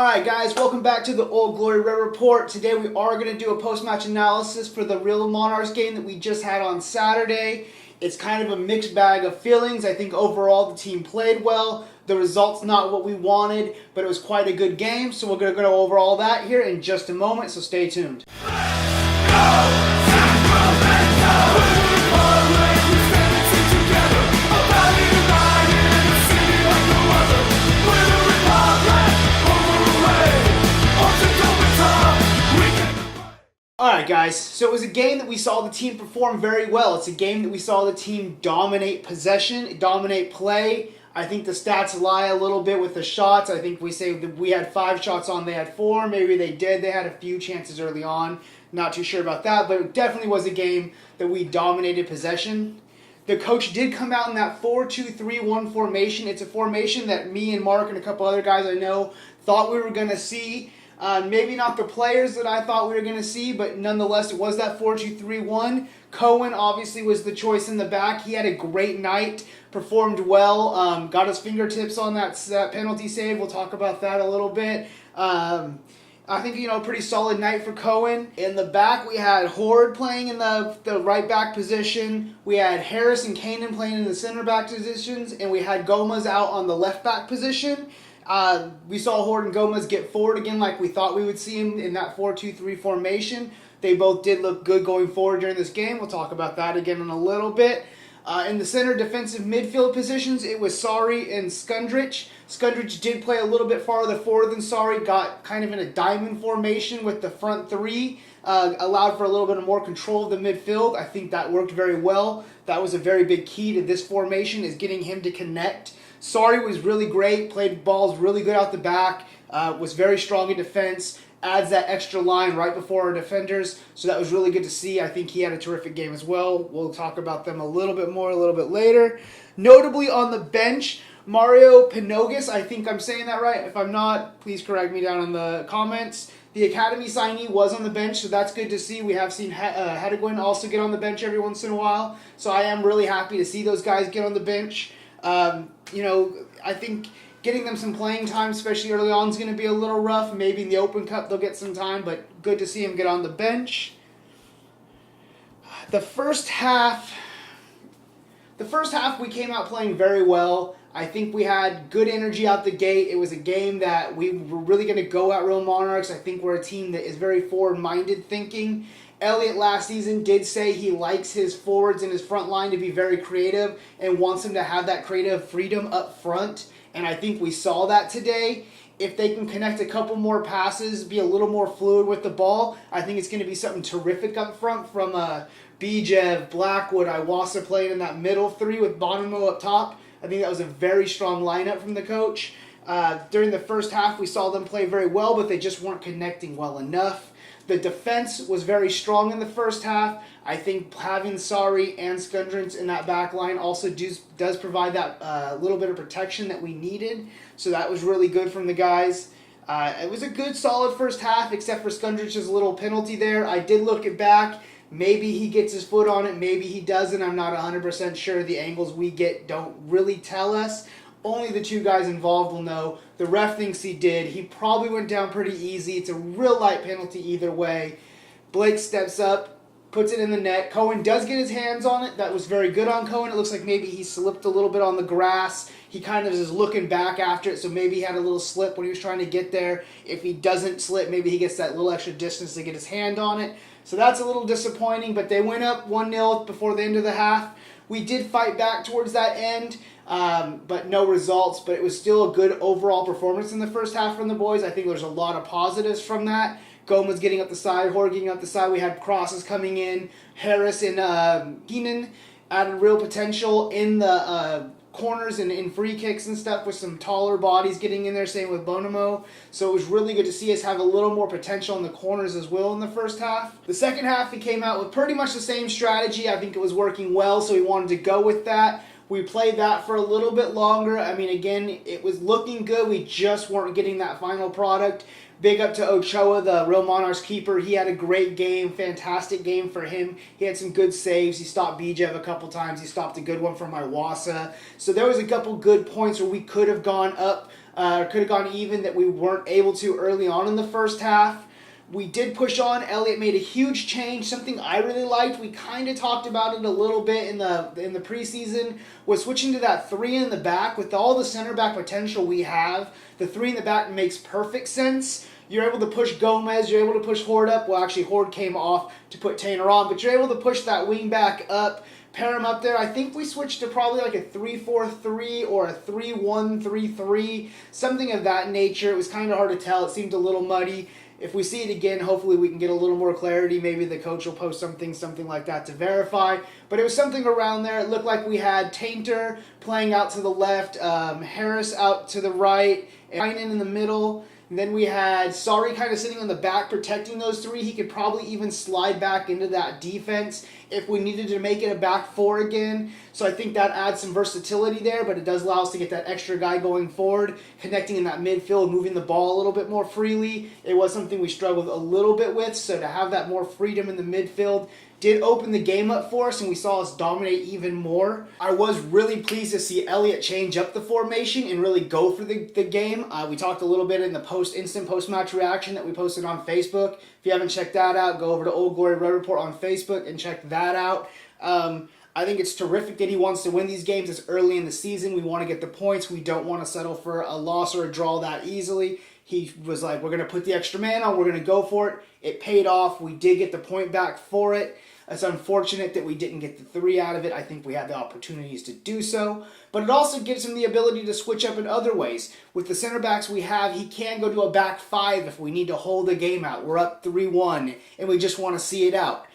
Alright guys, welcome back to the Old Glory Red Report. Today we are going to do a post-match analysis for the Real Monarchs game that we just had on Saturday. It's kind of a mixed bag of feelings. I think overall the team played well. The result's not what we wanted, but it was quite a good game. So we're going to go over all that here in just a moment, so stay tuned. Alright guys, so it was a game that we saw the team perform very well. It's a game that we saw the team dominate possession, dominate play. I think the stats lie a little bit with the shots. I think we say that we had 5 shots on, they had 4. Maybe they did. They had a few chances early on. Not too sure about that, but it definitely was a game that we dominated possession. The coach did come out in that 4-2-3-1 formation. It's a formation that me and Mark and a couple other guys I know thought we were going to see. Maybe not the players that I thought we were going to see, but nonetheless, it was that 4-2-3-1. Cohen obviously was the choice in the back. He had a great night, performed well, got his fingertips on that penalty save. We'll talk about that a little bit. I think, pretty solid night for Cohen. In the back, we had Horde playing in the right back position. We had Harris and Kanan playing in the center back positions, and we had Gomez out on the left back position. We saw Horde and Gomez get forward again like we thought we would see him in that 4-2-3 formation. They both did look good going forward during this game. We'll talk about that again in a little bit. In the center defensive midfield positions, it was Sari and Skundrich. Skundrich did play a little bit farther forward than Sari, got kind of in a diamond formation with the front three, allowed for a little bit of more control of the midfield. I think that worked very well. That was a very big key to this formation, is getting him to connect. Sari was really great, played balls really good out the back, was very strong in defense, adds that extra line right before our defenders, so that was really good to see. I think he had a terrific game as well. We'll talk about them a little bit more a little bit later. Notably on the bench, Mario Pinogas, I think I'm saying that right. If I'm not, please correct me down in the comments. The academy signee was on the bench, so that's good to see. We have seen Hedegwin also get on the bench every once in a while, so I am really happy to see those guys get on the bench. I think getting them some playing time, especially early on, is going to be a little rough. Maybe in the Open Cup they'll get some time, but good to see him get on the bench. The first half we came out playing very well. I think we had good energy out the gate. It was a game that we were really going to go at Real Monarchs. I think we're a team that is very forward-minded thinking. Elliott last season did say he likes his forwards and his front line to be very creative and wants them to have that creative freedom up front. And I think we saw that today. If they can connect a couple more passes, be a little more fluid with the ball, I think it's going to be something terrific up front from Bijev, Blackwood, Iwasa playing in that middle three with Bonomo up top. I think that was a very strong lineup from the coach. During the first half, we saw them play very well, but they just weren't connecting well enough. The defense was very strong in the first half. I think having Sari and Skundrich in that back line also does provide that little bit of protection that we needed. So that was really good from the guys. It was a good, solid first half, except for Skundrich's little penalty there. I did look it back. Maybe he gets his foot on it. Maybe he doesn't. I'm not 100% sure. The angles we get don't really tell us. Only the two guys involved will know. The ref thinks he did. He probably went down pretty easy. It's a real light penalty either way. Blake steps up, puts it in the net. Cohen does get his hands on it. That was very good on Cohen. It looks like maybe he slipped a little bit on the grass. He kind of is looking back after it, so maybe he had a little slip when he was trying to get there. If he doesn't slip, maybe he gets that little extra distance to get his hand on it. So that's a little disappointing, but they went up 1-0 before the end of the half. We did fight back towards that end, but no results. But it was still a good overall performance in the first half from the boys. I think there's a lot of positives from that. Gomez getting up the side, Horde getting up the side. We had crosses coming in. Harris and Keenan added real potential in the corners and in free kicks and stuff with some taller bodies getting in there, same with Bonomo. So it was really good to see us have a little more potential in the corners as well in the first half. The second half, we came out with pretty much the same strategy. I think it was working well, so we wanted to go with that. We played that for a little bit longer. I mean, again, it was looking good. We just weren't getting that final product. Big up to Ochoa, the Real Monarchs keeper. He had a great game, fantastic game for him. He had some good saves. He stopped Bijev a couple times. He stopped a good one from Iwasa. So there was a couple good points where we could have gone up could have gone even that we weren't able to early on in the first half. We did push on. Elliott made a huge change, something I really liked. We kind of talked about it a little bit in the preseason, was switching to that 3 in the back. With all the center back potential we have, the 3 in the back makes perfect sense. You're able to push Gomez, you're able to push Horde up. Well, actually, Horde came off to put Tainer on, but you're able to push that wing back up, pair him up there. I think we switched to probably like a 3-4-3 or a 3-1-3-3, something of that nature. It was kind of hard to tell. It seemed a little muddy. If we see it again, hopefully we can get a little more clarity. Maybe the coach will post something like that to verify. But it was something around there. It looked like we had Tainter playing out to the left, Harris out to the right, and Heinen in the middle. And then we had Sari kind of sitting on the back protecting those 3. He could probably even slide back into that defense if we needed to make it a back 4 again. So I think that adds some versatility there, but it does allow us to get that extra guy going forward, connecting in that midfield, moving the ball a little bit more freely. It was something we struggled a little bit with, so to have that more freedom in the midfield did open the game up for us, and we saw us dominate even more. I was really pleased to see Elliott change up the formation and really go for the game. We talked a little bit in the instant post-match reaction that we posted on Facebook. If you haven't checked that out, go over to Old Glory Red Report on Facebook and check that out. I think it's terrific that he wants to win these games. It's early in the season. We want to get the points. We don't want to settle for a loss or a draw that easily. He was like, we're going to put the extra man on. We're going to go for it. It paid off. We did get the point back for it. It's unfortunate that we didn't get the 3 out of it. I think we had the opportunities to do so. But it also gives him the ability to switch up in other ways. With the center backs we have, he can go to a back 5 if we need to hold the game out. We're up 3-1 and we just want to see it out.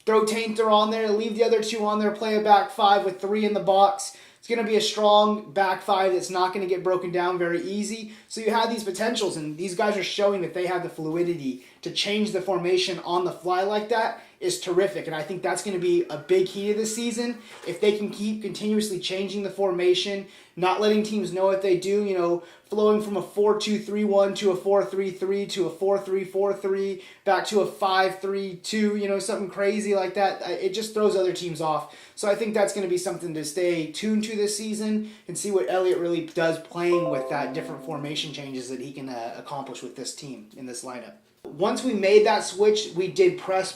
Throw Tainter on there, leave the other 2 on there, play a back 5 with 3 in the box. It's going to be a strong back 5 that's not going to get broken down very easy. So you have these potentials, and these guys are showing that they have the fluidity to change the formation on the fly like that is terrific. And I think that's going to be a big key to this season. If they can keep continuously changing the formation, not letting teams know what they do, flowing from a 4-2-3-1 to a 4-3-3 to a 4-3-4-3, back to a 5-3-2, something crazy like that. It just throws other teams off. So I think that's going to be something to stay tuned to this season and see what Elliott really does playing with that different formation changes that he can accomplish with this team in this lineup. Once we made that switch, we did press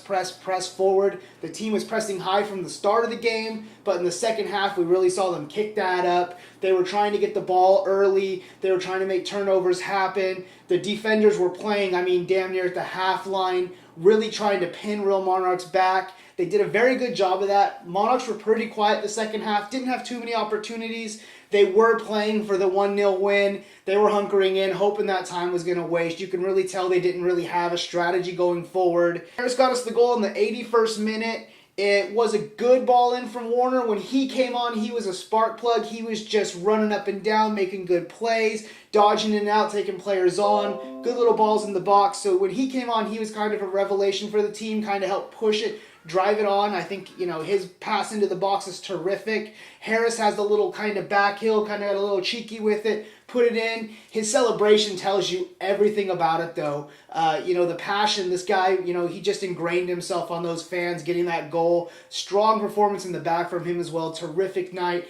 forward. The team was pressing high from the start of the game, but in the second half, we really saw them kick that up. They were trying to get the ball early. They were trying to make turnovers happen. The defenders were playing, damn near at the half line, really trying to pin Real Monarchs back. They did a very good job of that. Monarchs were pretty quiet the second half, didn't have too many opportunities. They were playing for the 1-0 win. They were hunkering in, hoping that time was going to waste. You can really tell they didn't really have a strategy going forward. Harris got us the goal in the 81st minute. It was a good ball in from Warner. When he came on, he was a spark plug. He was just running up and down, making good plays, dodging in and out, taking players on. Good little balls in the box. So when he came on, he was kind of a revelation for the team, kind of helped push it, drive it on. I think, his pass into the box is terrific. Harris has the little kind of back heel, kind of got a little cheeky with it, put it in. His celebration tells you everything about it, though. The passion, this guy, he just ingrained himself on those fans, getting that goal. Strong performance in the back from him as well. Terrific night.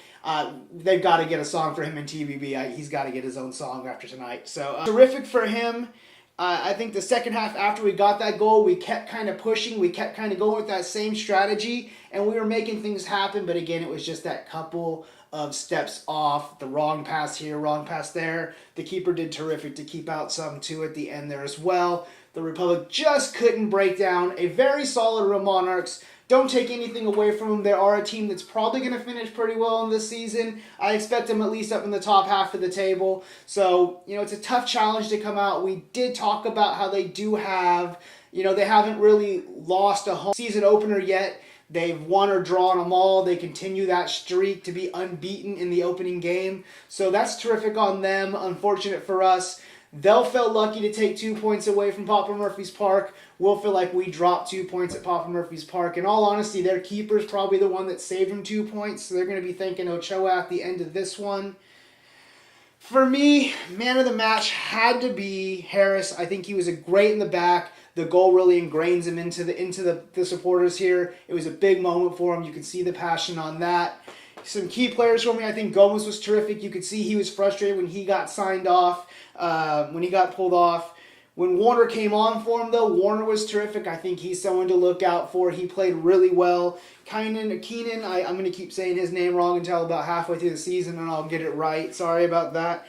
They've got to get a song for him in TBB. He's got to get his own song after tonight. So terrific for him. I think the second half, after we got that goal, we kept kind of pushing. We kept kind of going with that same strategy, and we were making things happen. But again, it was just that couple of steps off. The wrong pass here, wrong pass there. The keeper did terrific to keep out some too at the end there as well. The Republic just couldn't break down a very solid Real Monarchs. Don't take anything away from them. They are a team that's probably going to finish pretty well in this season. I expect them at least up in the top half of the table. So, it's a tough challenge to come out. We did talk about how they do have, they haven't really lost a home season opener yet. They've won or drawn them all. They continue that streak to be unbeaten in the opening game. So that's terrific on them. Unfortunate for us. They'll feel lucky to take 2 points away from Papa Murphy's Park. We'll feel like we dropped 2 points at Papa Murphy's Park. In all honesty, their keeper's probably the one that saved them 2 points, so they're going to be thanking Ochoa at the end of this one. For me, man of the match had to be Harris. I think he was great in the back. The goal really ingrains him into the supporters here. It was a big moment for him. You can see the passion on that. Some key players for me, I think Gomez was terrific. You could see he was frustrated when he got signed off, when he got pulled off. When Warner came on for him, though, Warner was terrific. I think he's someone to look out for. He played really well. Keenan, I'm going to keep saying his name wrong until about halfway through the season, and I'll get it right. Sorry about that.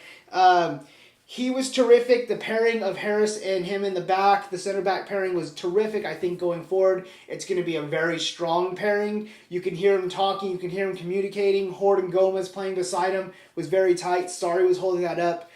He was terrific. The pairing of Harris and him in the back, the center back pairing was terrific. I think going forward, it's going to be a very strong pairing. You can hear him talking. You can hear him communicating. Horde and Gomez playing beside him was very tight. Sarri was holding that up.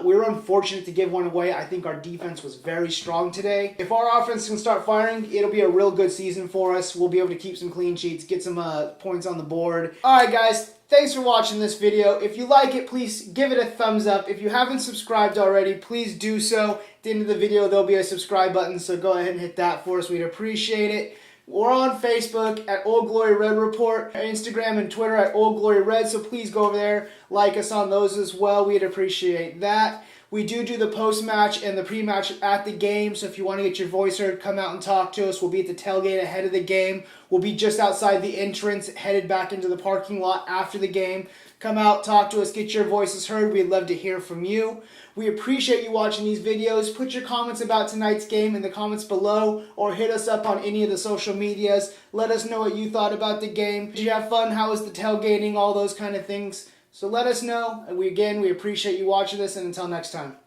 We were unfortunate to give one away. I think our defense was very strong today. If our offense can start firing, it'll be a real good season for us. We'll be able to keep some clean sheets, get some points on the board. All right, guys. Thanks for watching this video. If you like it, please give it a thumbs up. If you haven't subscribed already, please do so. At the end of the video, there'll be a subscribe button, so go ahead and hit that for us. We'd appreciate it. We're on Facebook at Old Glory Red Report, Instagram and Twitter at Old Glory Red, so please go over there, like us on those as well. We'd appreciate that. We do the post-match and the pre-match at the game, so if you want to get your voice heard, come out and talk to us. We'll be at the tailgate ahead of the game. We'll be just outside the entrance, headed back into the parking lot after the game. Come out, talk to us, get your voices heard. We'd love to hear from you. We appreciate you watching these videos. Put your comments about tonight's game in the comments below, or hit us up on any of the social medias. Let us know what you thought about the game. Did you have fun? How was the tailgating? All those kind of things. So let us know. And we appreciate you watching this, and until next time.